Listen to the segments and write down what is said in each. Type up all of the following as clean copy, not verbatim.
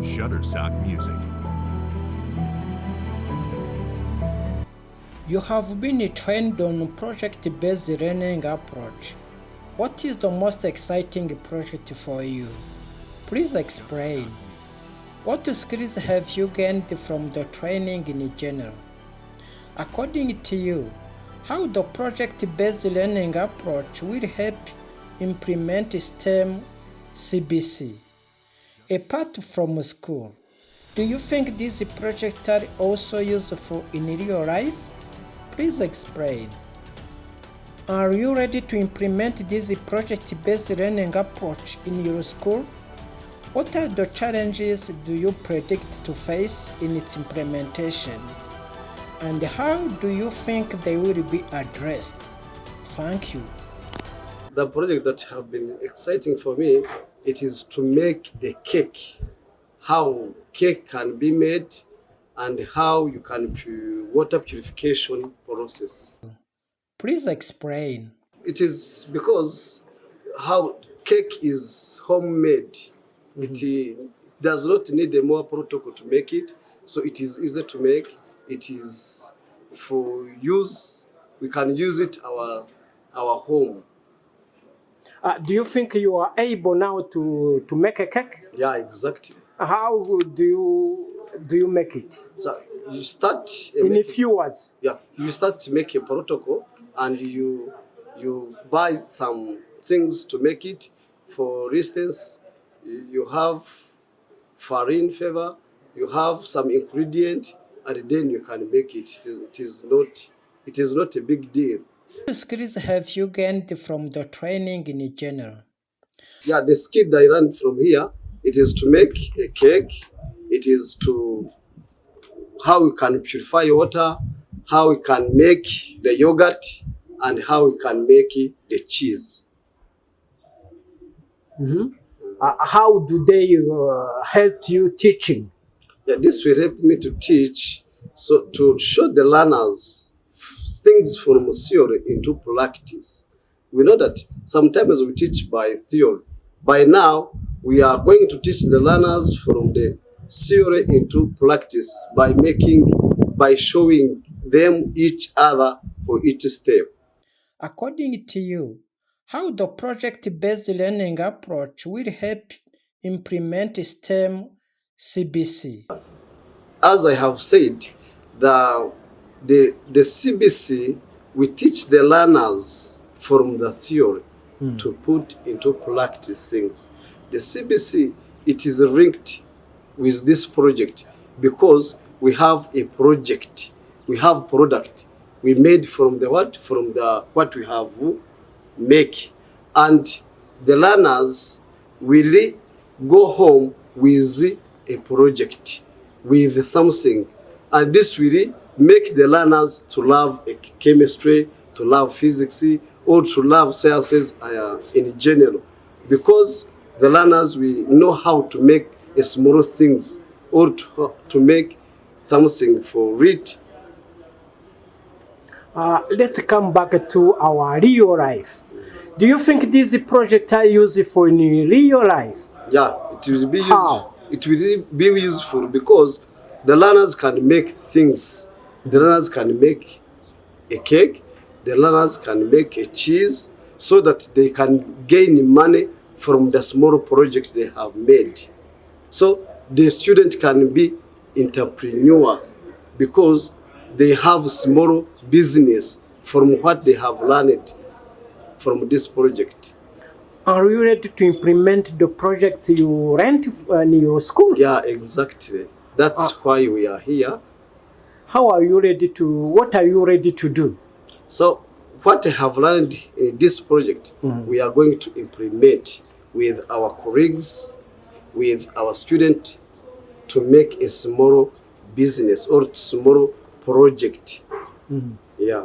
Shutterstock Music. You have been trained on project-based learning approach. What is the most exciting project for you? Please explain. What skills have you gained from the training in general? According to you, how the project-based learning approach will help implement STEM CBC? Apart from school, do you think these projects are also useful in real life? Please explain. Are you ready to implement this project-based learning approach in your school? What are the challenges do you predict to face in its implementation? And how do you think they will be addressed? Thank you. The project that have been exciting for me, it is to make the cake. How cake can be made and how you can water purification process. Please explain. It is because how cake is homemade. It does not need a more protocol to make it, so it is easy to make. It is for use. We can use it our home. Do you think you are able now to make a cake? Yeah, exactly. How do you make it? So you start In a few words. Yeah, you start to make a protocol and you buy some things to make it. For instance, you have farine fever, you have some ingredient, and then you can make it. It is not a big deal. What skills have you gained from the training in general? Yeah, the skill that I learned from here, it is to make a cake. It is to how you can purify water, how you can make the yogurt, and how you can make the cheese. How do they help you teaching? Yeah, this will help me to teach, so to show the learners things from theory into practice. We know that sometimes we teach by theory. By now, we are going to teach the learners from the theory into practice by showing them each other for each step. According to you, how the project-based learning approach will help implement STEM CBC? As I have said, the CBC, we teach the learners from the theory to put into practice things. The CBC, it is linked with this project because we have a project, we have product we made from the what we have make, and the learners will go home with a project, with something, and this will make the learners to love chemistry, to love physics, or to love sciences in general, because the learners will know how to make small things or to make something for it. Let's come back to our real life. Do you think these projects are useful in real life? Yeah, it will be How? It will be useful because the learners can make things. The learners can make a cake. The learners can make a cheese, so that they can gain money from the small project they have made. So the student can be entrepreneur because they have small business from what they have learned from this project. Are you ready to implement the projects you rent in your school? Yeah, exactly. That's why we are here. What are you ready to do? So what I have learned in this project, we are going to implement with our colleagues, with our students, to make a small business or small project. Yeah.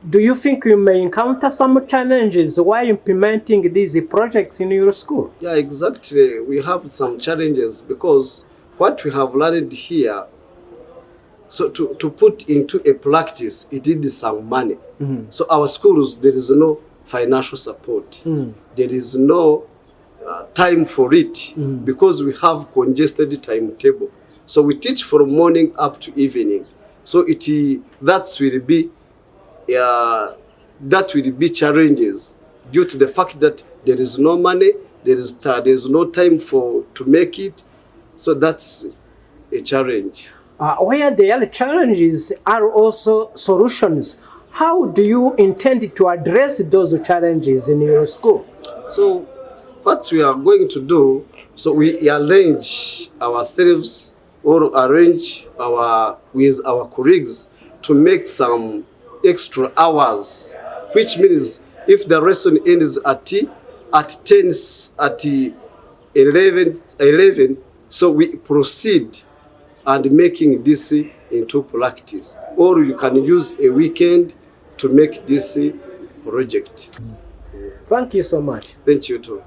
Do you think you may encounter some challenges while implementing these projects in your school? Yeah, exactly. We have some challenges because what we have learned here, so to put into a practice, it needs some money. So our schools, there is no financial support. There is no time for it because we have congested timetable. So we teach from morning up to evening. So that will be challenges due to the fact that there is no money, there is no time to make it. So that's a challenge. Where there are challenges are also solutions. How do you intend to address those challenges in your school? So what we are going to do, so we arrange ourselves or arrange with our colleagues to make some extra hours, which means if the lesson ends at 11, so we proceed and making this into practice. Or you can use a weekend to make this project. Thank you so much. Thank you too.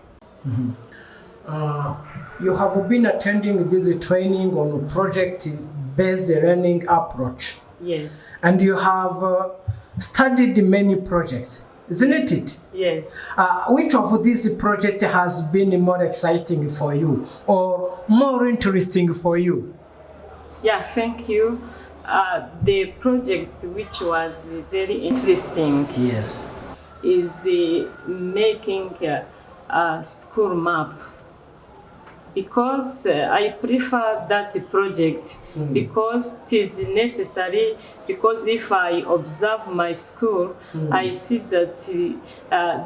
You have been attending this training on project-based learning approach. Yes. And you have studied many projects, isn't it? Yes. Which of these projects has been more exciting for you or more interesting for you? Yeah, thank you. The project which was very interesting Yes. is making a school map, because I prefer that project because it is necessary, because if I observe my school, I see that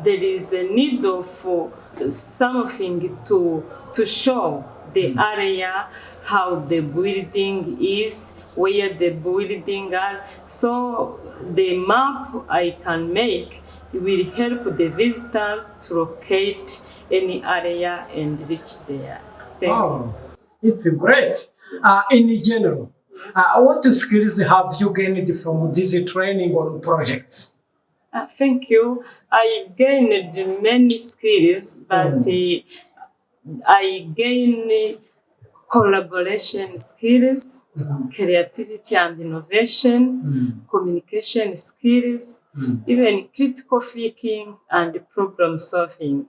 there is a need of something to show the area, how the building is, where the building are. So the map I can make will help the visitors to locate any area and reach there. Thank you. It's great. In general, what skills have you gained from this training on projects? Thank you. I gained many skills, but I gained collaboration skills, creativity and innovation, communication skills, even critical thinking and problem solving.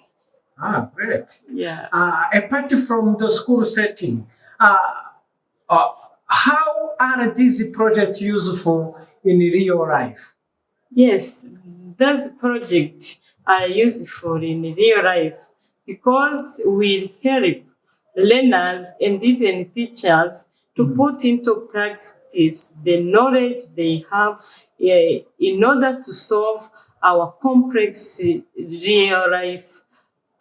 Great. Yeah. Apart from the school setting, how are these projects useful in real life? Yes, those projects are useful in real life because will help learners and even teachers to put into practice the knowledge they have in order to solve our complex real life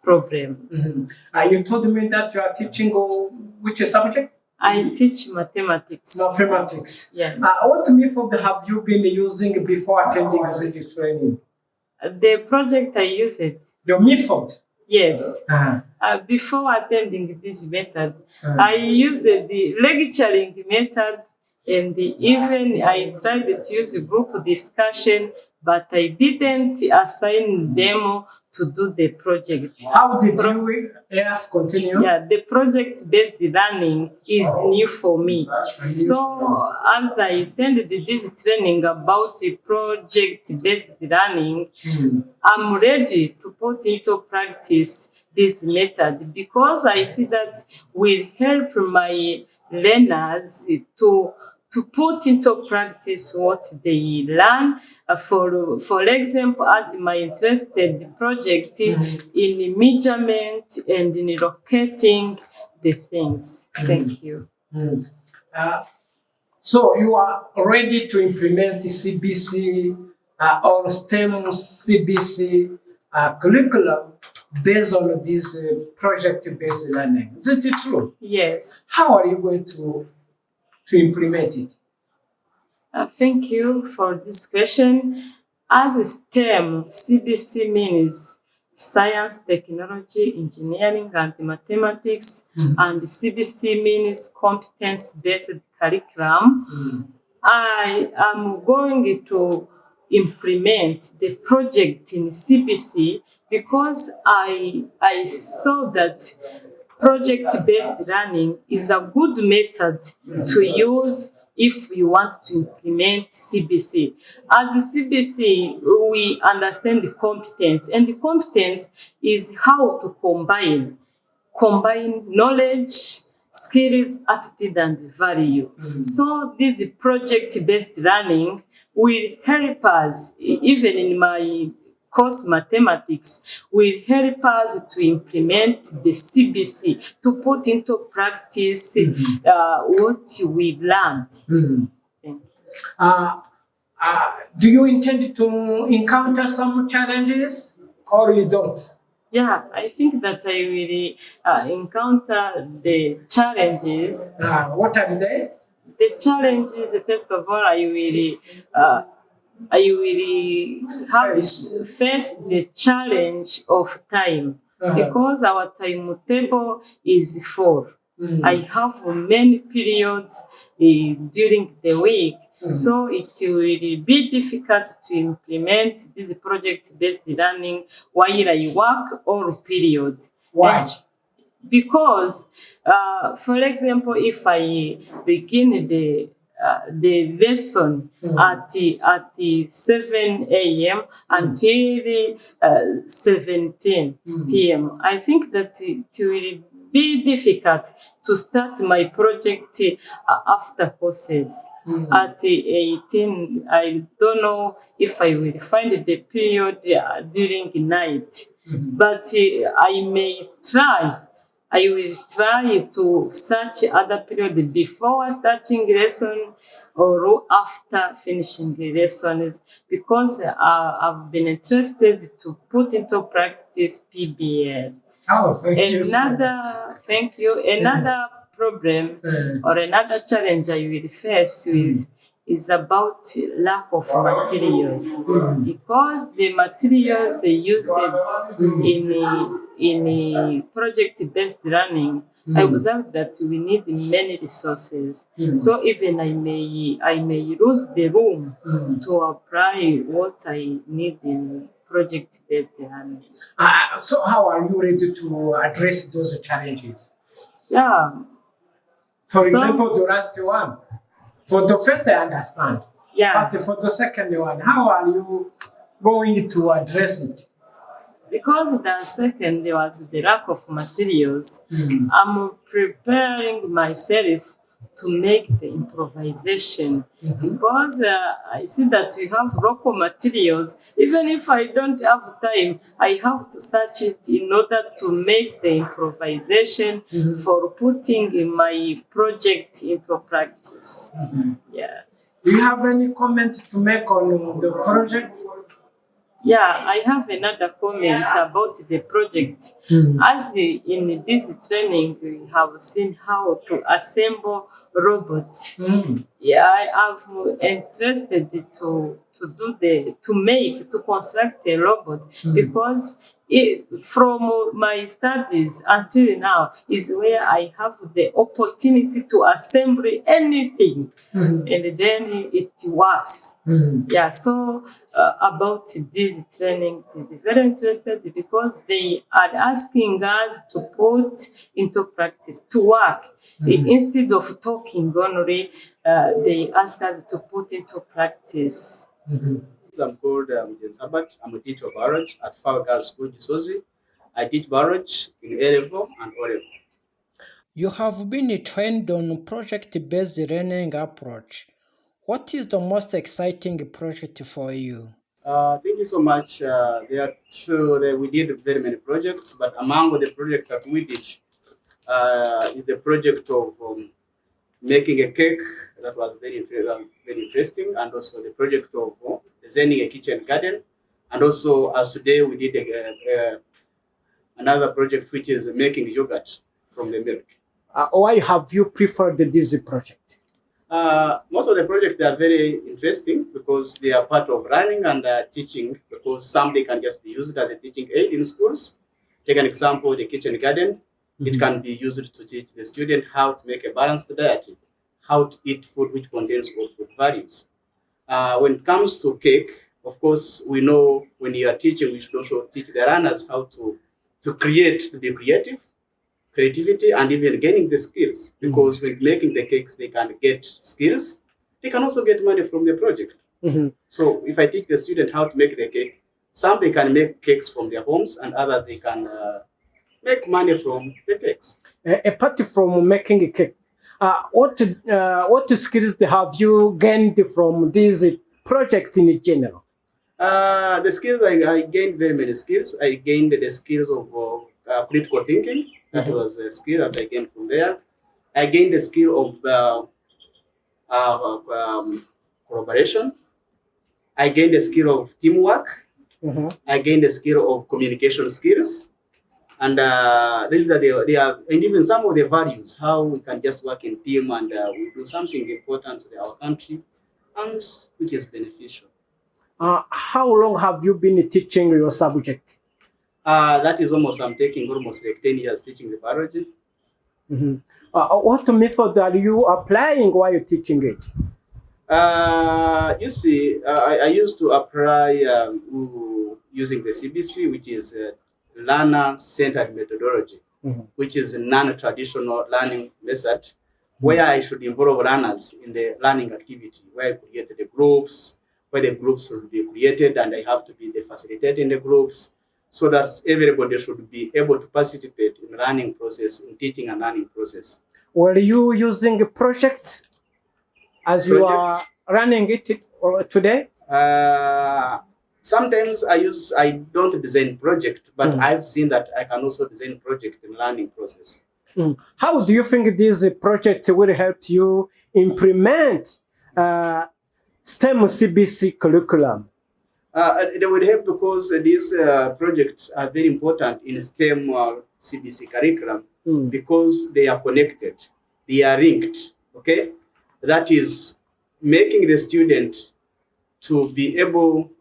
problems. You told me that you are teaching which subject? I teach mathematics. Mathematics. Yes. What method have you been using before attending this training? The project I used. Your method? Yes. Before attending this method, I used the lecturing method, and even I tried to use group discussion, but I didn't assign them to do the project. How did you continue? Yeah, the project-based learning is new for me. So as I attended this training about project-based learning, I'm ready to put into practice this method because I see that will help my learners to put into practice what they learn. For example, as my interested project in measurement and in locating the things. Thank you. So you are ready to implement the CBC or STEM CBC curriculum based on this project-based learning. Isn't it true? Yes. How are you going to implement it? Thank you for this question. As STEM, CBC means science, technology, engineering, and mathematics, and CBC means competence-based curriculum. I am going to implement the project in CBC because I saw that project-based learning is a good method to use if we want to implement CBC. As a CBC, we understand the competence, and the competence is how to combine combine knowledge, skills, attitude, and value. So this project-based learning will help us, even in my course mathematics, will help us to implement the CBC, to put into practice what we learned. Thank you. Do you intend to encounter some challenges or you don't? Yeah, I think that I will encounter the challenges. What are they? The challenges, first of all, I will have face the challenge of time because our timetable is full. I have many periods during the week, so it will be difficult to implement this project-based learning while I work all period. Why? Because, for example, if I begin the lesson at 7 a.m. until 17 p.m., I think that it will be difficult to start my project after courses. At 18, I don't know if I will find the period during night, but I may try. I will try to search other period before starting lesson or after finishing the lessons because I've been interested to put into practice PBL. Oh, thank you. Thank you. Another problem or another challenge I will face with is about lack of materials because the materials used in project-based learning, I observed that we need many resources. So even I may lose the room to apply what I need in project-based learning. So how are you ready to address those challenges? Yeah. For example, the last one. For the first, I understand. Yeah. But for the second one, how are you going to address it? Because the second, there was the lack of materials, I'm preparing myself to make the improvisation because I see that we have local materials. Even if I don't have time, I have to search it in order to make the improvisation for putting my project into practice. Yeah. Do you have any comment to make on the project? Yeah, I have another comment about the project. As in this training, we have seen how to assemble robots. Yeah, I have interested to construct a robot because from my studies until now is where I have the opportunity to assemble anything and then it works. Yeah, so about this training, it is very interesting because they are asking us to put into practice, to work. Instead of talking only, they ask us to put into practice. I'm called Sabat. I'm a teacher of biology at Far Girls School, Gisozi. I teach biology in A level and O level. You have been trained on project-based learning approach. What is the most exciting project for you? Thank you so much. We did very many projects, but among the projects that we did is the project of making a cake that was very interesting, and also the project of designing a kitchen garden, and also as today we did another project which is making yogurt from the milk. Why have you preferred this project? Most of the projects, they are very interesting because they are part of learning and teaching, because some they can just be used as a teaching aid in schools. Take an example, the kitchen garden. It can be used to teach the student how to make a balanced diet, how to eat food which contains all food values. When it comes to cake, of course, we know when you are teaching, we should also teach the learners how to be creativity, and even gaining the skills. Because when making the cakes, they can get skills. They can also get money from the project. So if I teach the student how to make the cake, some they can make cakes from their homes, and others they can make money from the cakes. Apart from making a cake, what skills have you gained from these projects in general? The skills I gained very many skills. I gained the skills of critical thinking. That was a skill that I gained from there. I gained the skill of collaboration. I gained the skill of teamwork. I gained the skill of communication skills. And these are they are, and even some of the values, how we can just work in team and we do something important to our country, and which is beneficial. How long have you been teaching your subject? That is I'm taking almost like 10 years teaching the biology. What method are you applying while you're teaching it? You see, I used to apply using the CBC, which is learner-centered methodology, which is a non-traditional learning method, where I should involve learners in the learning activity, where I create the groups, where the groups will be created, and I have to be the facilitator in the groups, so that everybody should be able to participate in the learning process, in teaching and learning process. Were you using a project as you are running it today? Sometimes I don't design project, but I've seen that I can also design project in learning process. How do you think these projects will help you implement STEM CBC curriculum? They would help because these projects are very important in STEM CBC curriculum because they are connected, they are linked. Okay, that is making the student to be able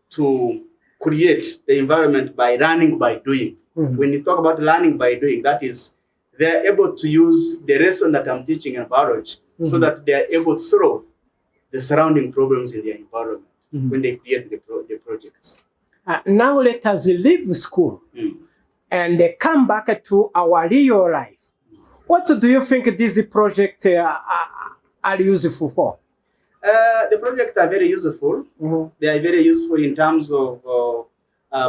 to create the environment by learning by doing. When you talk about learning by doing, that is they're able to use the lesson that I'm teaching in biology so that they're able to solve the surrounding problems in their environment when they create the projects. Now let us leave school and come back to our real life. What do you think these projects are useful for? The projects are very useful. They are very useful in terms of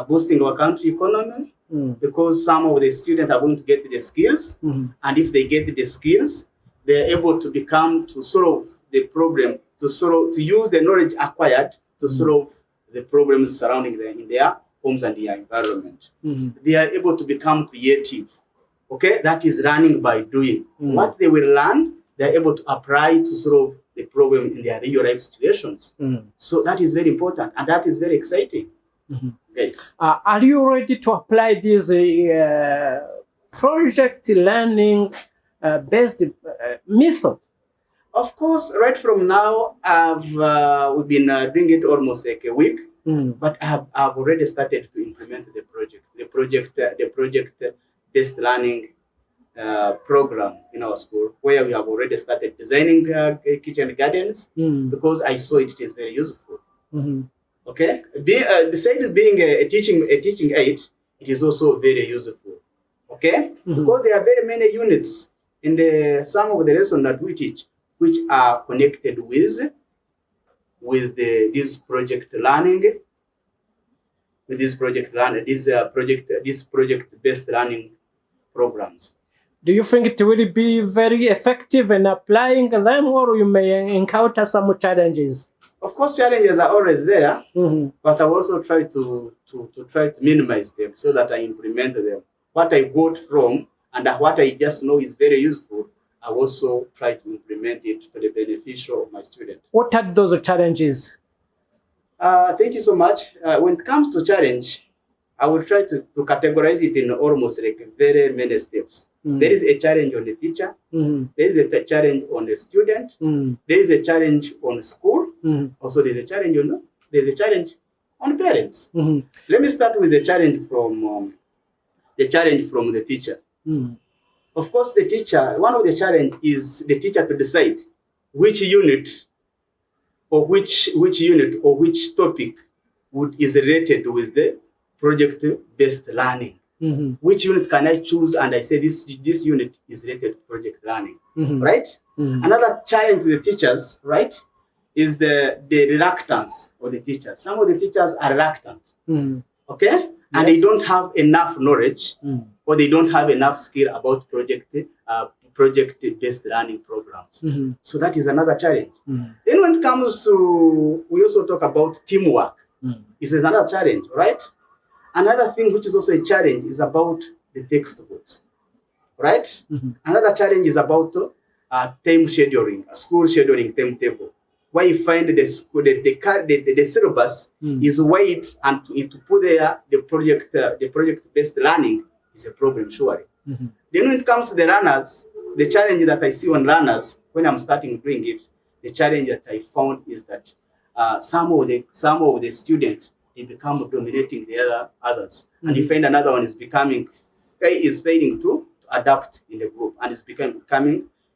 boosting our country economy because some of the students are going to get the skills, and if they get the skills, they are able to solve the problem, to use the knowledge acquired to solve the problems surrounding them in their homes and their environment. They are able to become creative. Okay, that is learning by doing. What they will learn, they are able to apply to solve the problem in their real life situations. So that is very important, and that is very exciting. Yes. Are you ready to apply this project learning based method? Of course, right from now, we've been doing it almost like a week, but I've already started to implement the project-based learning program in our school, where we have already started designing kitchen gardens because I saw it is very useful. Okay, besides being a teaching aid, it is also very useful. Okay, because there are very many units in some of the lessons that we teach, which are connected with this project learning, these project-based learning programs. Do you think it will be very effective in applying them, or you may encounter some challenges? Of course, challenges are always there, but I also try to minimize them so that I implement them. What I got from and what I just know is very useful, I also try to implement it to the beneficial of my student. What are those challenges? Thank you so much. When it comes to challenge, I will try to categorize it in almost like very many steps. There is a challenge on the teacher. There is a challenge on the student. There is a challenge on school. Also, there's a challenge on parents. Let me start with the challenge from the teacher. Of course, the teacher, one of the challenge is the teacher to decide which unit or which topic is related with the project-based learning. Which unit can I choose and I say this unit is related to project learning, right? Another challenge to the teachers, right, is the reluctance of the teachers. Some of the teachers are reluctant, okay? And they don't have enough knowledge, or or they don't have enough skill about project-based learning programs. So that is another challenge. Then when it comes to, we also talk about teamwork. This is another challenge, right? Another thing which is also a challenge is about the textbooks, right? Another challenge is about time scheduling, school scheduling timetable, where you find the syllabus is wide, and to put there the project-based learning is a problem, surely. Then when it comes to the learners, the challenge that I see on learners when I'm starting doing it, the challenge that I found is that some of the students, they become dominating the others, and you find another one is failing to adapt in the group, and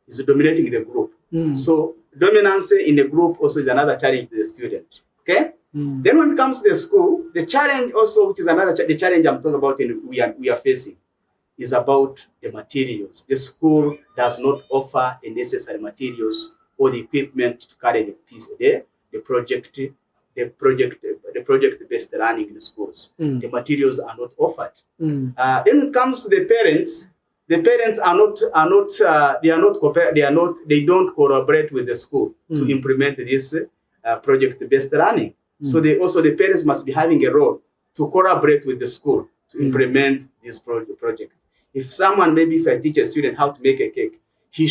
is dominating the group. So dominance in the group also is another challenge to the student. Okay. Then when it comes to the school, the challenge also, which is the challenge I'm talking about, we are facing, is about the materials. The school does not offer the necessary materials or the equipment to carry the project-based learning in the schools. The materials are not offered. Then when it comes to the parents they don't collaborate with the school to implement this project-based learning. So the parents must be having a role to collaborate with the school to implement this project. If I teach a student how to make a cake, he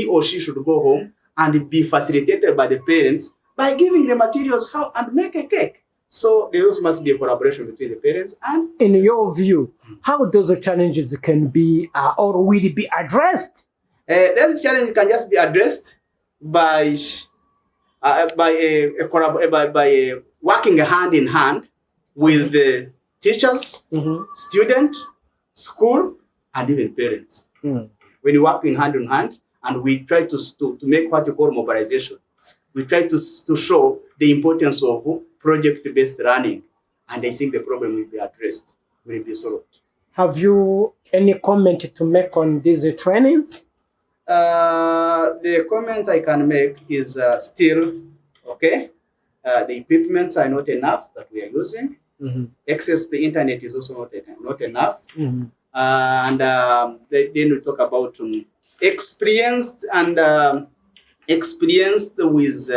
or she should go home and be facilitated by the parents by giving the materials how and make a cake. So there also must be a collaboration between the parents and... In your view, how those challenges can be or will be addressed? This challenge can just be addressed by working hand in hand with the teachers, student, school, and even parents. When you work hand in hand, and we try to make what you call mobilization, we try to show the importance of project-based learning, and I think the problem will be addressed, will be solved. Have you any comment to make on these trainings? The comment I can make is still, okay, the equipments are not enough that we are using. Access to the internet is also not enough. And then we talk about experienced with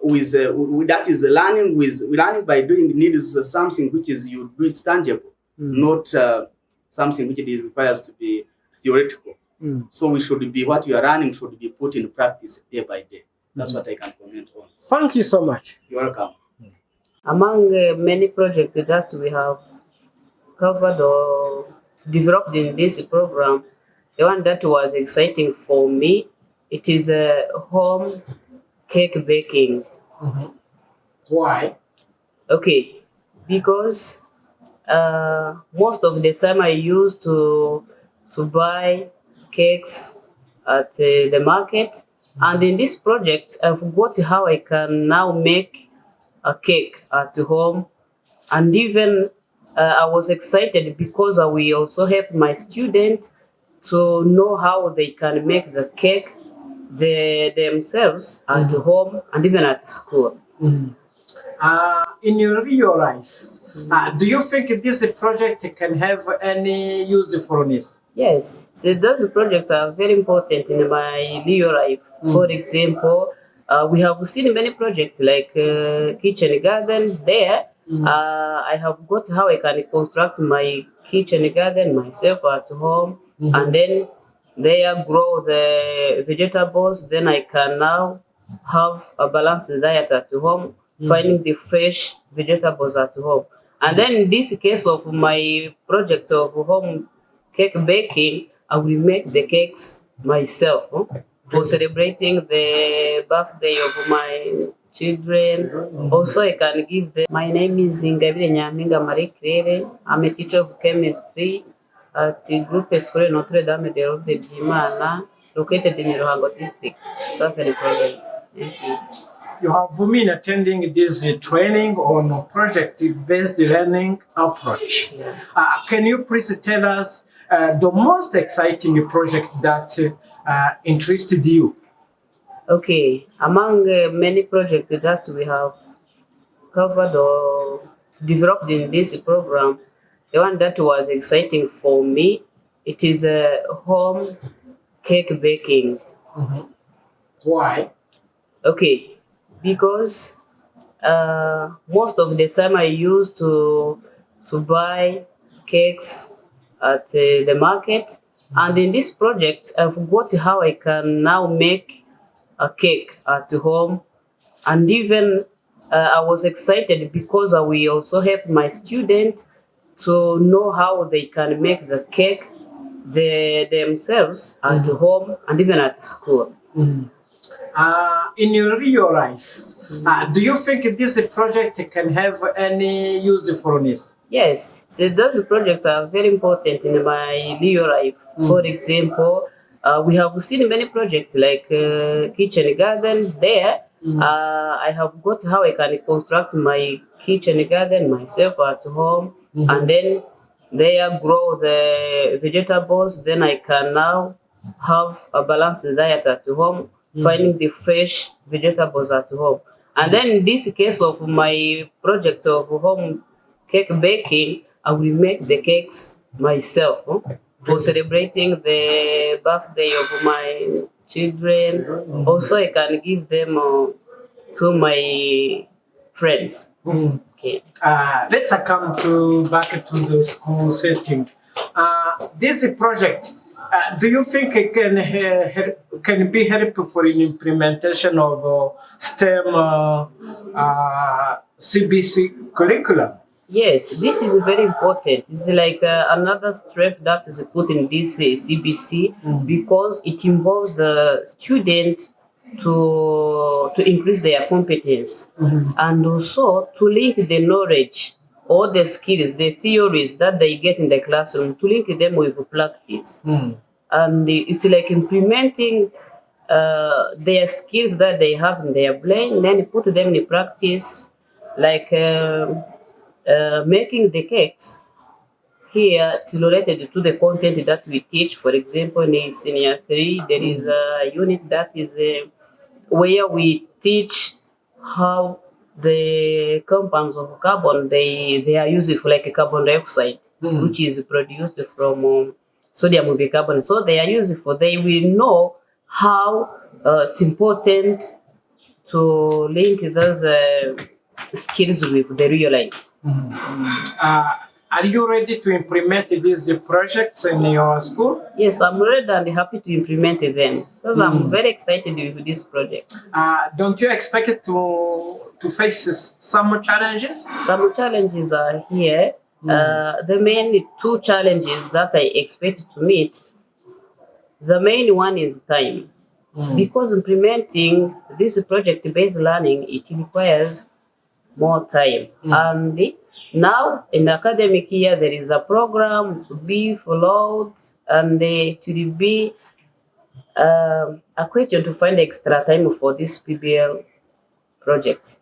that is learning by doing needs something which is you do it tangible, not something which it requires to be theoretical. So we should be, what you are learning should be put in practice day by day. That's what I can comment on. Thank you so much. You're welcome. Among many projects that we have covered or developed in this program, the one that was exciting for me, it is home cake baking. Why? Okay, because most of the time I used to buy cakes at the market, and in this project I forgot how I can now make a cake at home, and even I was excited because I will also help my students to know how they can make the cake themselves at home and even at school. In your real life, do you think this project can have any usefulness? Yes, so those projects are very important in my real life. For example, we have seen many projects like kitchen garden there. I have got how I can construct my kitchen garden myself at home, and then there grow the vegetables. Then I can now have a balanced diet at home, finding the fresh vegetables at home. And then in this case of my project of home cake baking, I will make the cakes myself for celebrating the birthday of my children. Also, I can give them. My name is Ingabire Nyampinga Marie Claire. I'm a teacher of chemistry at the Groupe Scolaire Notre Dame de Lode Byimana, located in Ruhango District, Southern Province. Thank you. You have been attending this training on project-based learning approach. Can you please tell us the most exciting project that interested you? Okay, among many projects that we have covered or developed in this program, the one that was exciting for me, it is home cake baking. Why? Okay, because most of the time I used to buy cakes at the market, and in this project I forgot how I can now make a cake at home, and even I was excited because I will also help my students to know how they can make the cake themselves at home and even at school. In your real life, do you think this project can have any usefulness? Yes, so those projects are very important in my real life. For example, we have seen many projects like kitchen garden there. I have got how I can construct my kitchen garden myself at home, and then there grow the vegetables. Then I can now have a balanced diet at home, finding the fresh vegetables at home. And then in this case of my project of home cake baking, I will make the cakes myself for celebrating the birthday of my children. Also, I can give them to my friends. Okay. Let's come back to the school setting. This project, do you think it can be helpful in implementation of STEM CBC curriculum? Yes, this is very important. It's like another strength that is put in this CBC because it involves the student to increase their competence and also to link the knowledge or the skills, the theories that they get in the classroom, to link them with practice. And it's like implementing their skills that they have in their brain, then put them in practice, like making the cakes. Here, it's related to the content that we teach. For example, in senior 3, there is a unit that is where we teach how the compounds of carbon they are useful, like carbon dioxide, which is produced from sodium bicarbonate. So they are useful. They will know how it's important to link those skills with the real life. Are you ready to implement these projects in your school? Yes, I'm ready and happy to implement them because I'm very excited with this project. Don't you expect it to face some challenges? Some challenges are here. The main two challenges that I expect to meet, the main one is time. Because implementing this project-based learning, it requires more time. And now in the academic year, there is a program to be followed, and it will be a question to find extra time for this PBL project.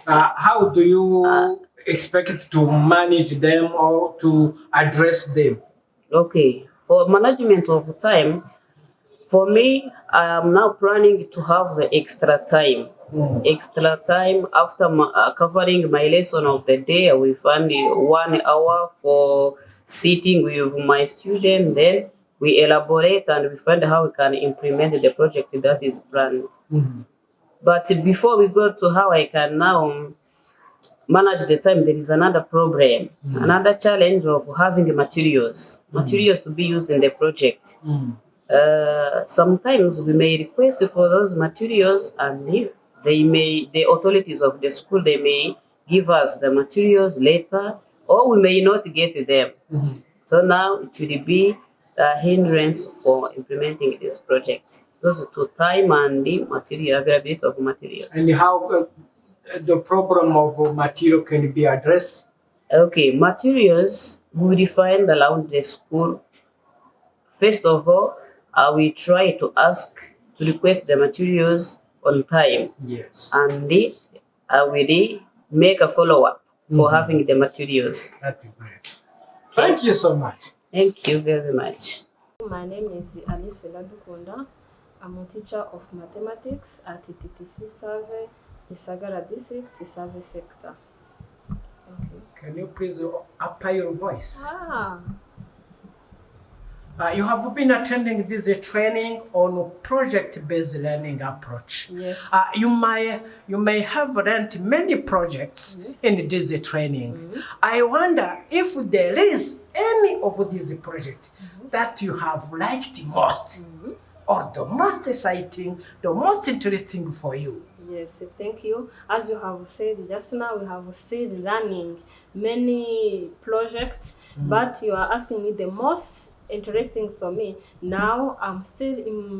How do you expect to manage them or to address them? Okay, for management of time, for me, I am now planning to have the extra time. Extra time after covering my lesson of the day. I will find 1 hour for sitting with my student. Then we elaborate and we find how we can implement the project that is planned. But before we go to how I can now manage the time, there is another problem, another challenge of having materials to be used in the project. Sometimes we may request for those materials, and the authorities of the school, they may give us the materials later, or we may not get them. So now it will be a hindrance for implementing this project. Those two, time and the material availability of materials. And how the problem of material can be addressed? Okay, materials we define around the school. First of all, we try to request the materials on time. Yes. And we make a follow-up for having the materials. That's great. Thank you so much. Thank you very much. My name is Alice Ladukunda. I'm a teacher of mathematics at TTC Survey, Gisagara District, Survey Sector. Thank you. Can you please up your voice? Ah, You have been attending this training on project-based learning approach. yes. You may have learned many projects Yes. in this training. I wonder if there is any of these projects that you have liked most, or the most exciting, the most interesting for you. Yes, thank you. As you have said just now, we have still running many projects, but you are asking me the most interesting for me. Now I'm still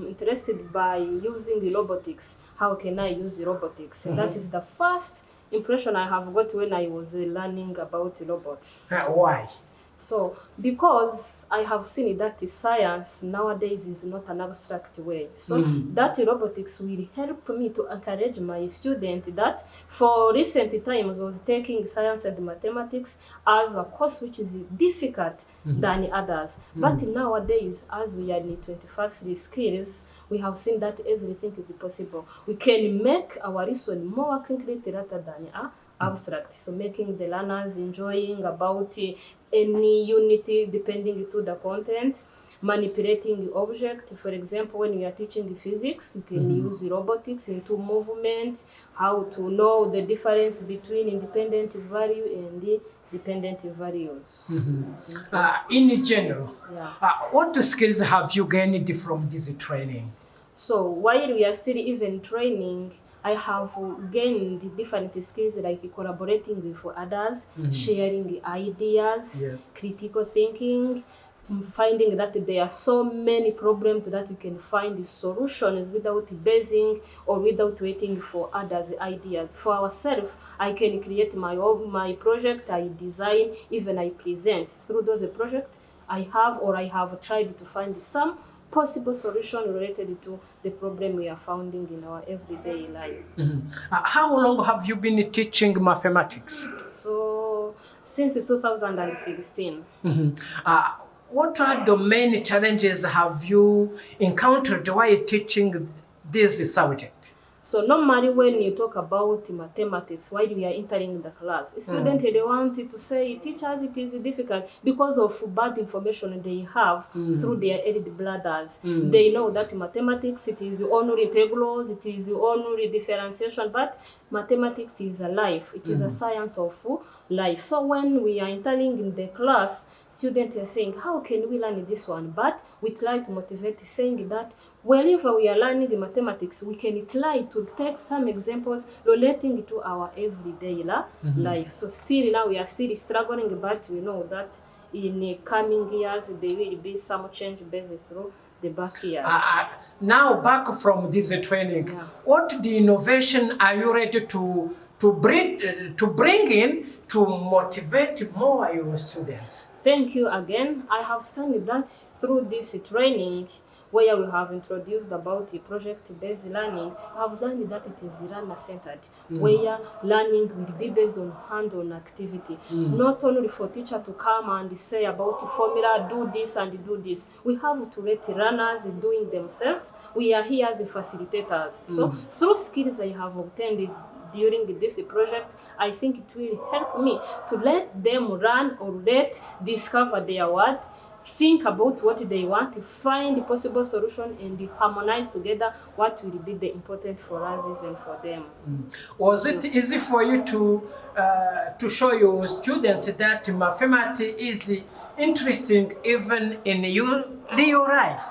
interested by using robotics. How can I use robotics? That is the first impression I have got when I was learning about robots. Why? So, because I have seen that science nowadays is not an abstract way. So, that robotics will help me to encourage my student that for recent times was taking science and mathematics as a course which is difficult than others. But nowadays, as we are in 21st skills, we have seen that everything is possible. We can make our lesson more concrete rather than abstract. So making the learners enjoying about any unity depending to the content, manipulating the object. For example, when you are teaching physics, you can use robotics into movement, how to know the difference between independent value and the dependent values. In general, Yeah. what skills have you gained from this training? So while we are still even training, I have gained different skills like collaborating with others, sharing ideas, Yes. critical thinking, finding that there are so many problems that we can find solutions without basing or without waiting for others' ideas. For ourselves, I can create my project, I design, even I present. Through those projects, I have tried to find some possible solution related to the problem we are finding in our everyday life. How long have you been teaching mathematics? So since 2016. What are the main challenges have you encountered while teaching this subject? So normally when you talk about mathematics while we are entering the class, students they want to say, teachers, it is difficult because of bad information they have through their elder brothers. They know that mathematics, it is only integrals, it is only differentiation, but mathematics is a life. It is a science of life. So when we are entering in the class, students are saying, how can we learn this one? But we try to motivate saying that wherever we are learning mathematics, we can try to take some examples relating to our everyday life. So still now we are still struggling, but we know that in the coming years there will be some change based through the back years. Now back from this training, what the innovation are you ready to bring in to motivate more your students? Thank you again. I have seen that through this training where we have introduced about project-based learning, I have learned that it is learner-centered, where learning will be based on hand-on activity, not only for teacher to come and say about the formula, do this and do this. We have to let learners doing themselves. We are here as facilitators. So through skills I have obtained during this project, I think it will help me to let them run or discover their word, think about what they want, find the possible solution, and harmonize together what will be the important for us even for them. Was it easy for you to show your students that mathematics is interesting even in your real life?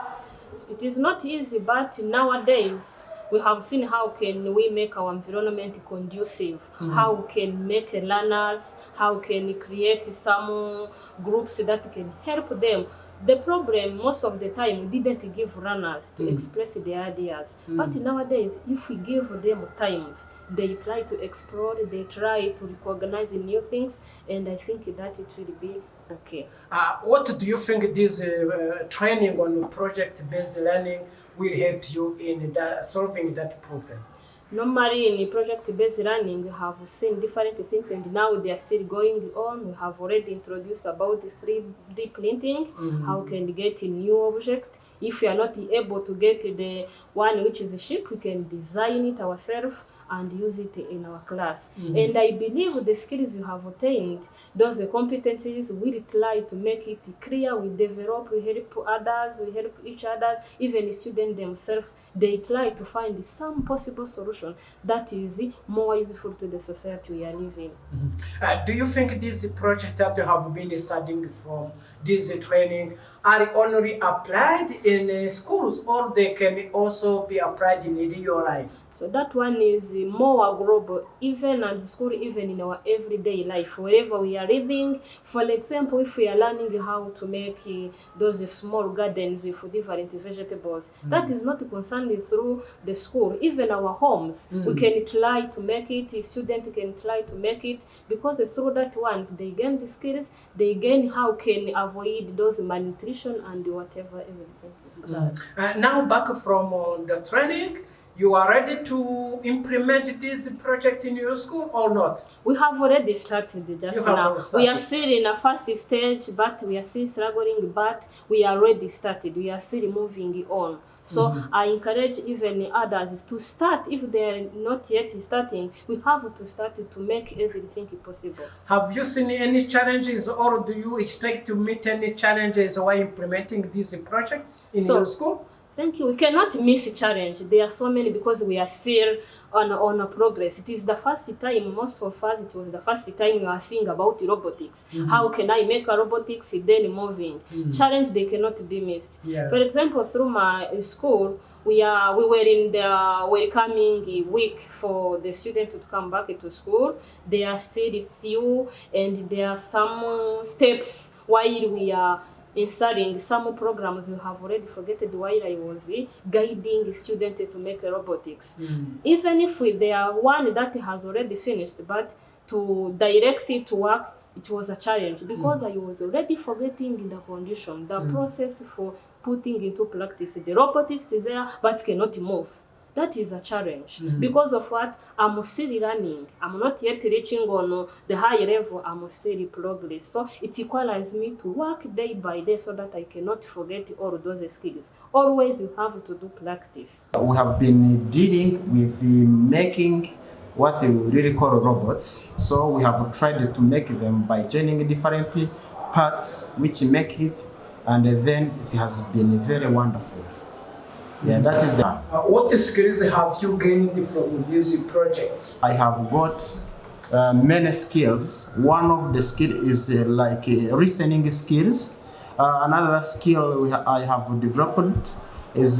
It is not easy, but nowadays we have seen how can we make our environment conducive, how can make learners, how can create some groups that can help them. The problem most of the time we didn't give learners to express their ideas, but nowadays if we give them times, they try to explore, they try to recognize new things, and I think that it will be okay. What do you think this training on project-based learning will help you in solving that problem? Normally in project-based learning, we have seen different things, and now they are still going on. We have already introduced about the 3D printing, how can get a new object. If we are not able to get the one which is a ship, we can design it ourselves and use it in our class. And I believe the skills you have attained, those competencies, we try to make it clear, we develop, we help others, we help each other, even the students themselves, they try to find some possible solution that is more useful to the society we are living. Do you think these projects that you have been studying from this training are only applied in schools, or they can also be applied in real life? So that one is more global, even at school, even in our everyday life, wherever we are living. For example, if we are learning how to make those small gardens with different vegetables, that is not concerned through the school. Even our homes, we can try to make it, students can try to make it, because through that ones, they gain the skills, they gain how can avoid those malnutrition and whatever everything. Now back from the training, you are ready to implement these projects in your school or not? We have already started just now. We are still in a first stage, but we are still struggling, but we are already started. We are still moving on. So I encourage even others to start. If they are not yet starting, we have to start to make everything possible. Have you seen any challenges, or do you expect to meet any challenges while implementing these projects in your school? Thank you. We cannot miss a challenge. There are so many because we are still on a progress. It is the first time, most of us, it was the first time we are seeing about robotics. How can I make a robotics then moving? Challenge, they cannot be missed. For example, through my school, we were in the welcoming week for the students to come back to school. There are still few, and there are some steps while we are installing some programs. We have already forgotten while I was guiding students to make robotics. Even if there are one that has already finished, but to direct it to work, it was a challenge because I was already forgetting the condition, the process for putting into practice. The robotics is there, but cannot move. That is a challenge. Because of what? I'm still learning. I'm not yet reaching on the high level. I'm still in progress. So it requires me to work day by day so that I cannot forget all those skills. Always you have to do practice. We have been dealing with making what we really call robots. So we have tried to make them by joining different parts which make it, and then it has been very wonderful. Yeah, that is the. What skills have you gained from these projects? I have got many skills. One of the skills is like reasoning skills. Another skill I have developed is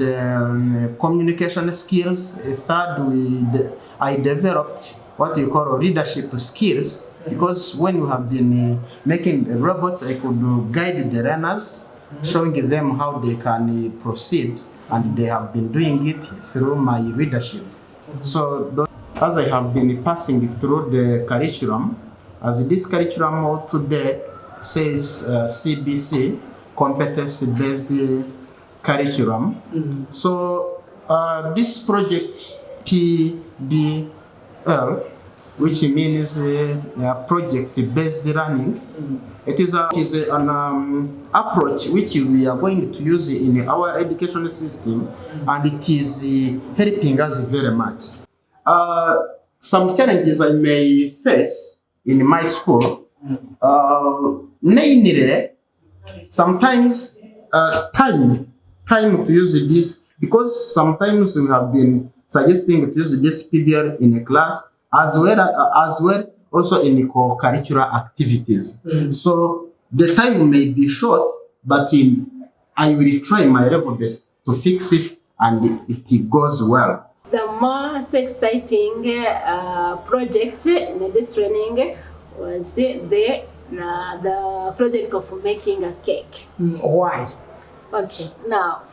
communication skills. A third, I developed what you call leadership skills, because when we have been making robots, I could guide the learners, showing them how they can proceed. And they have been doing it through my leadership. So as I have been passing through the curriculum, as this curriculum today says CBC, competency-based curriculum. So this project PBL, which means project-based learning, it is an approach which we are going to use in our educational system, and it is helping us very much. Some challenges I may face in my school, mainly sometimes time to use this, because sometimes we have been suggesting to use this PBL in a class as well also in co-curricular activities. So the time may be short, but I will try my level best to fix it, and it goes well. The most exciting project in this training was the project of making a cake. Why? Okay, now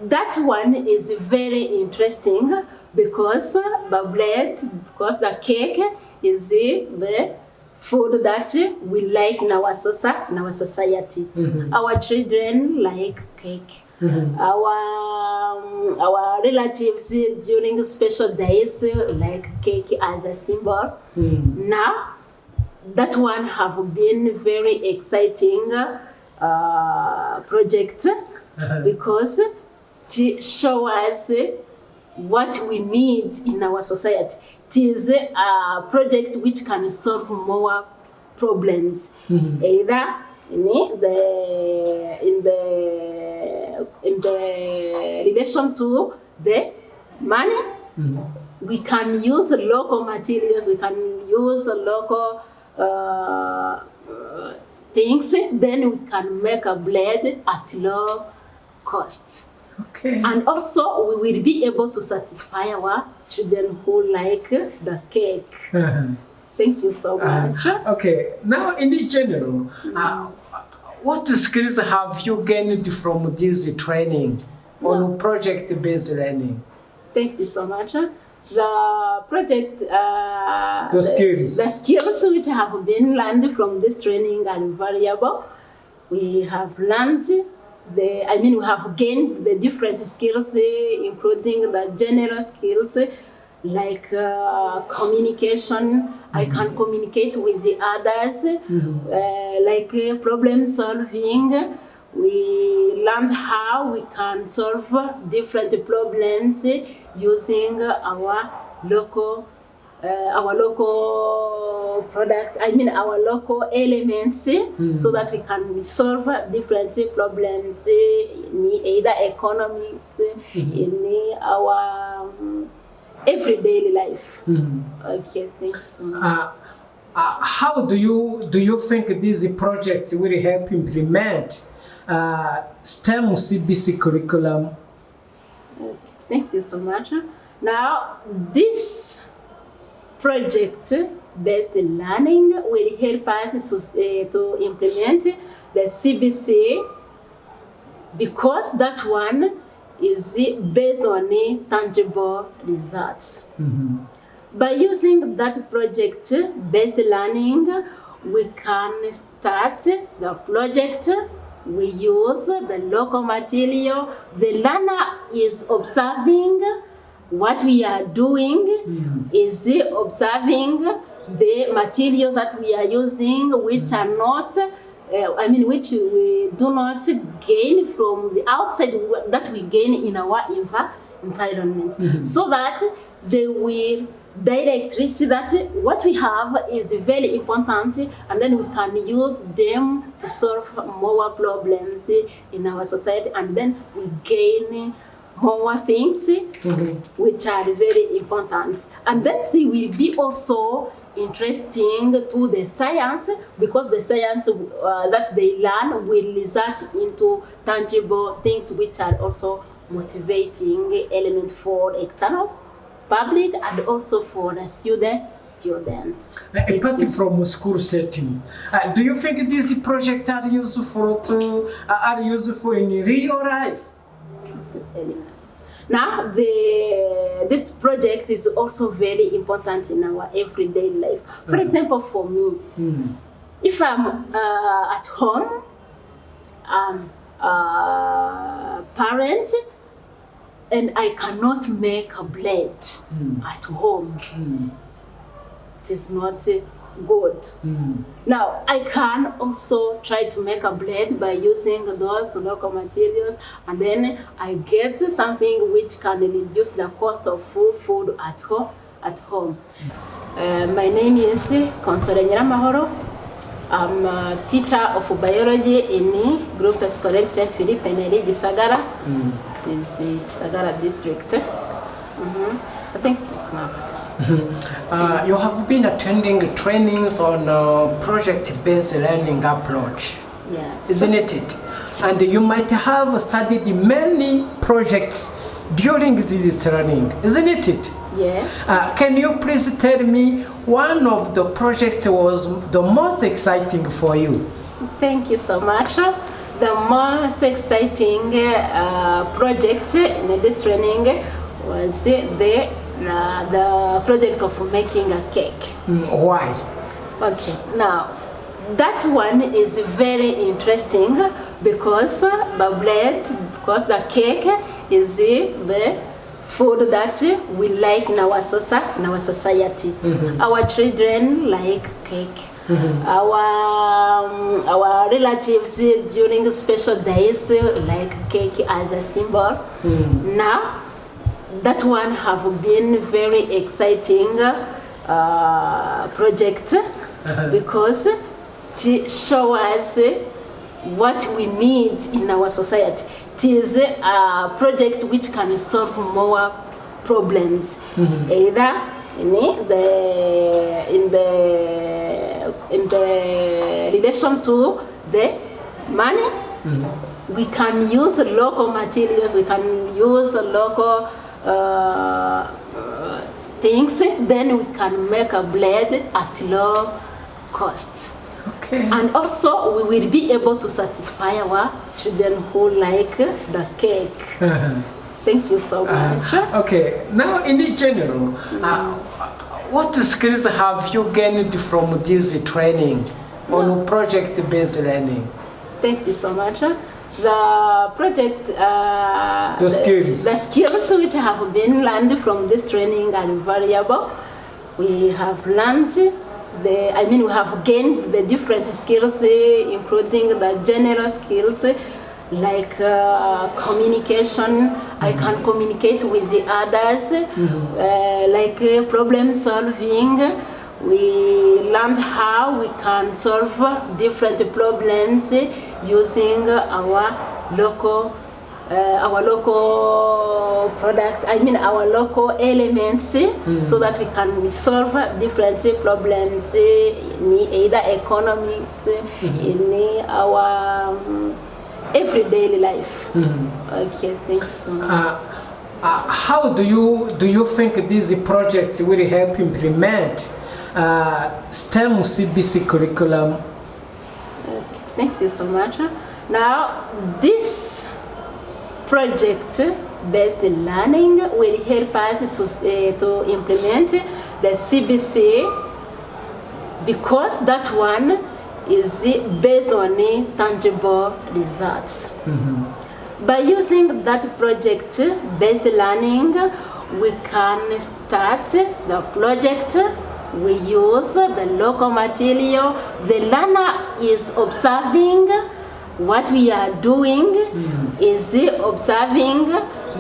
that one is very interesting because the cake is the food that we like in our society. Our children like cake. Our our relatives during special days, like cake as a symbol. Now, that one have been very exciting project because to show us what we need in our society. It is a project which can solve more problems, either in the relation to the money. We can use local materials, we can use local things, then we can make a blade at low cost. Okay. And also we will be able to satisfy our children who like the cake. Thank you so much. Okay, now in general, what skills have you gained from this training on project-based learning? Thank you so much. The project, The skills which have been learned from this training are variable. We have learned we have gained the different skills, including the general skills like communication. I can communicate with the others, like problem solving. We learned how we can solve different problems using our local product, our local elements, so that we can solve different problems in either economics, in our everyday life. Okay, thanks so much. How do you think this project will help implement STEM CBC curriculum? Thank you so much. Now, this project-based learning will help us to implement the CBC, because that one is based on tangible results. By using that project-based learning, we can start the project. We use the local material. The learner is observing what we are doing, is observing the material that we are using, which are not, which we do not gain from the outside, that we gain in our environment, so that they will directly see that what we have is very important, and then we can use them to solve more problems in our society, and then we gain more things which are very important. And then they will be also interesting to the science, because the science that they learn will result into tangible things which are also motivating element for external public and also for the student. Apart from school setting, do you think these projects are useful in real life? Now, this project is also very important in our everyday life. For example, for me, if I'm at home, parent, and I cannot make a blade at home, it is not good. Now, I can also try to make a blade by using those local materials, and then I get something which can reduce the cost of food at home. My name is Console Nyiramahoro. I'm a teacher of biology in Groupe Scolaire Saint Philippe Neri Gisagara. This is Gisagara district. I think it's enough. You have been attending trainings on project-based learning approach, Yes. isn't it? And you might have studied many projects during this training, isn't it? Yes. Can you please tell me one of the projects was the most exciting for you? Thank you so much. The most exciting project in this training was the project of making a cake. Why? Okay, now that one is very interesting because the cake is the food that we like in our society. Our children like cake. Our relatives during special days like cake as a symbol. Now, that one have been very exciting project because to show us what we need in our society. It is a project which can solve more problems, either in the relation to the money. We can use local materials. We can use local things. Then we can make a blade at low cost. Okay. And also, we will be able to satisfy our children who like the cake. Thank you so much. Okay. Now, in the general, what skills have you gained from this training on project-based learning? Thank you so much. The project, the skills which have been learned from this training are variable. We have learned we have gained the different skills, including the general skills like communication. I can communicate with the others, like problem solving. We learned how we can solve different problems using our local product, our local elements, so that we can solve different problems in either economics, in our everyday life. Okay, thanks so much. How do you think this project will help implement STEM CBC curriculum? Okay, thank you so much. Now, this project-based learning will help us to implement the CBC, because that one is based on tangible results. By using that project-based learning, we can start the project. We use the local material. The learner is observing what we are doing, is observing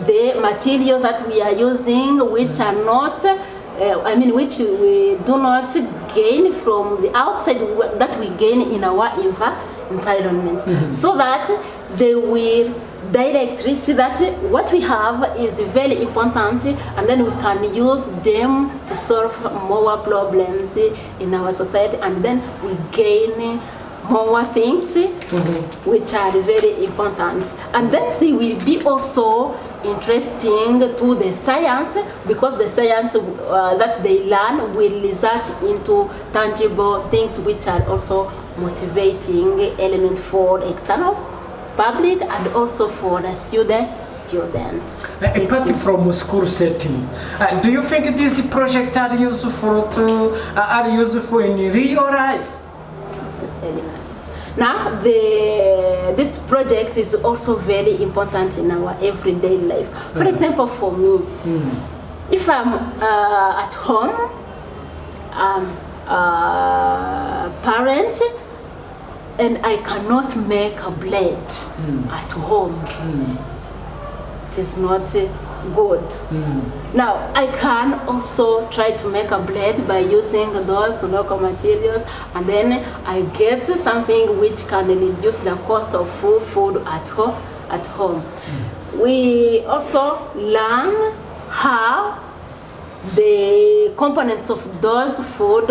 the material that we are using, which are not, which we do not gain from the outside, that we gain in our environment, so that they will directly see that what we have is very important, and then we can use them to solve more problems in our society, and then we gain more things which are very important. And then they will be also interesting to the science, because the science that they learn will result into tangible things which are also motivating element for external public and also for the student. Apart from school setting, do you think these projects are useful in real life? Now, this project is also very important in our everyday life. For example, for me, if I'm at home, I'm a parent, and I cannot make a blade at home, it is not good. Now, I can also try to make a blade by using those local materials, and then I get something which can reduce the cost of food at home. We also learn how the components of those food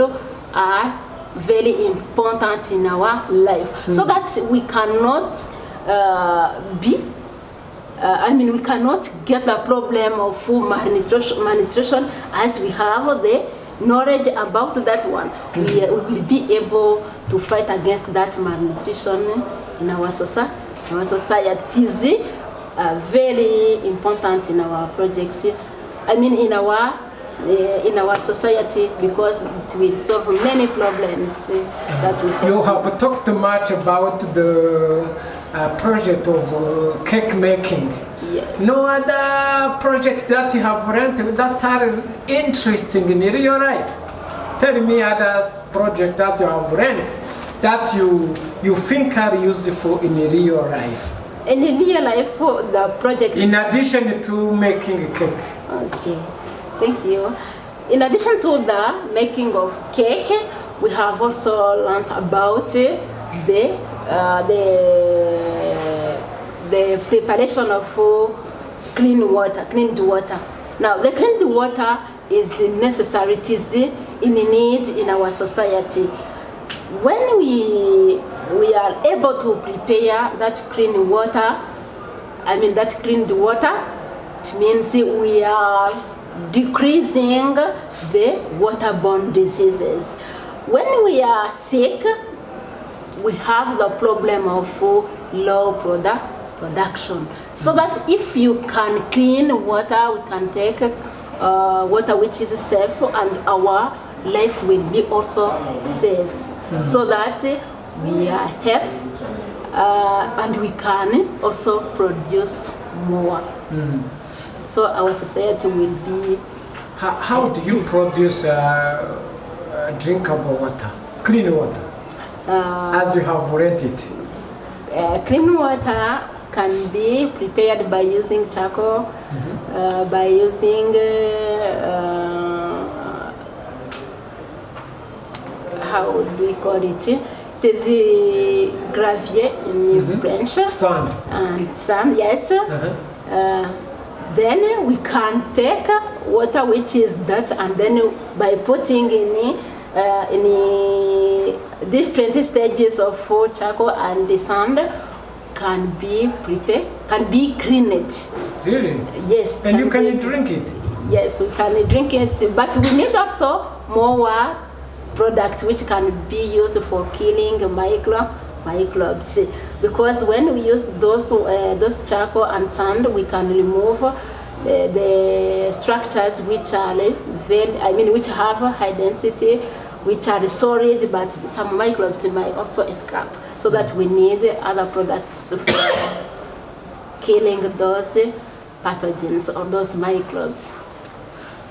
are very important in our life, so that we cannot we cannot get the problem of food malnutrition as we have the knowledge about that one. We will be able to fight against that malnutrition in our society. It is very important in our project. In our society, because it will solve many problems that we face. You have talked much about the project of cake making. Yes. No other projects that you have rented that are interesting in your life? Tell me other projects that you have rented that you think are useful in real life. In real life, the project. In addition to making a cake. Okay, thank you. In addition to the making of cake, we have also learned about the preparation of clean water. Now, the clean water is a necessary, it is in need in our society. When we are able to prepare that clean water, it means we are decreasing the waterborne diseases. When we are sick, we have the problem of low production. So that if you can clean water, we can take water which is safe, and our life will be also safe. So that we are healthy and we can also produce more. So our society will be. How do you produce drinkable water, clean water, as you have read it? Clean water can be prepared by using charcoal, by using how do we call it? It is gravier in French. Sand. And sand, yes. Then we can take water which is that, and then by putting in different stages of charcoal and the sand can be prepared, can be cleaned. Really? Yes. And you can drink it? Yes, we can drink it, but we need also more product which can be used for killing microbes, because when we use those charcoal and sand, we can remove the structures which are which have high density, which are solid, but some microbes might also escape. So that we need other products for killing those pathogens or those microbes.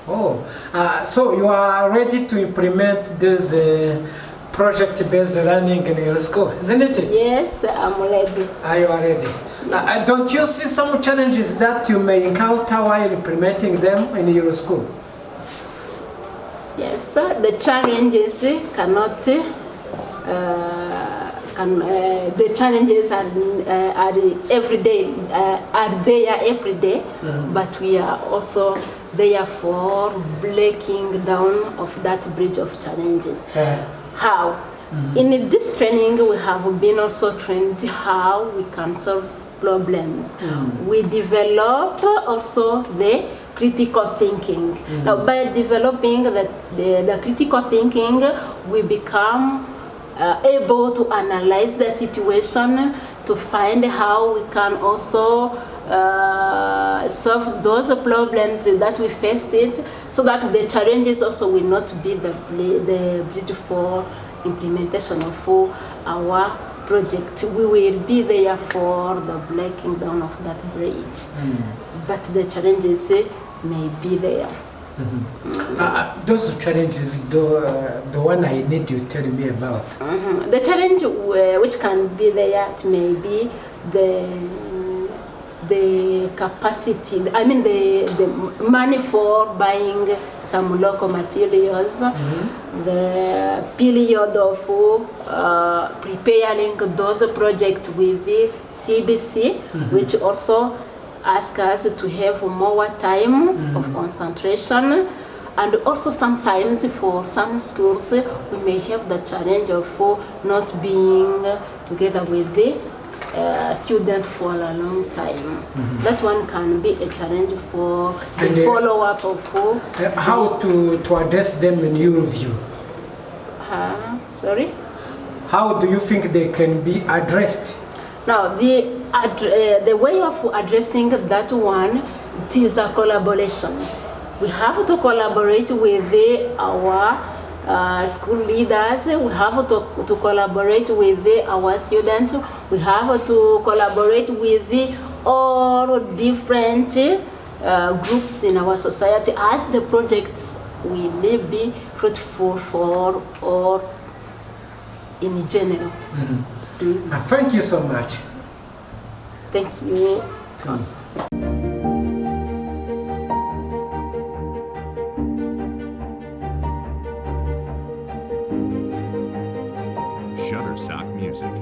Oh, so you are ready to implement this project-based learning in your school, isn't it? Yes, I'm ready. Are you ready? Yes. Don't you see some challenges that you may encounter while implementing them in your school? Yes, the challenges cannot. The challenges are every day, are there every day, but we are also therefore breaking down of that bridge of challenges. How? In this training, we have been also trained how we can solve problems. We develop also the critical thinking. Now, by developing the critical thinking, we become able to analyze the situation to find how we can also solve those problems that we face it, so that the challenges also will not be the bridge for implementation of our project. We will be there for the breaking down of that bridge, but the challenges may be there. Those challenges, the one I need you tell me about. The challenge which can be there, it may be the capacity, the money for buying some local materials, the period of preparing those projects with the CBC, which also ask us to have more time of concentration. And also sometimes for some schools, we may have the challenge of not being together with the student for a long time. That one can be a challenge for the follow-up of how to address them in your view? Sorry? How do you think they can be addressed? Now, the way of addressing that one, it is a collaboration. We have to collaborate with our school leaders, we have to collaborate with our students, we have to collaborate with all different groups in our society as the projects will be fruitful for all in general. Thank you so much. Thank you. Thomas. Shutterstock Music.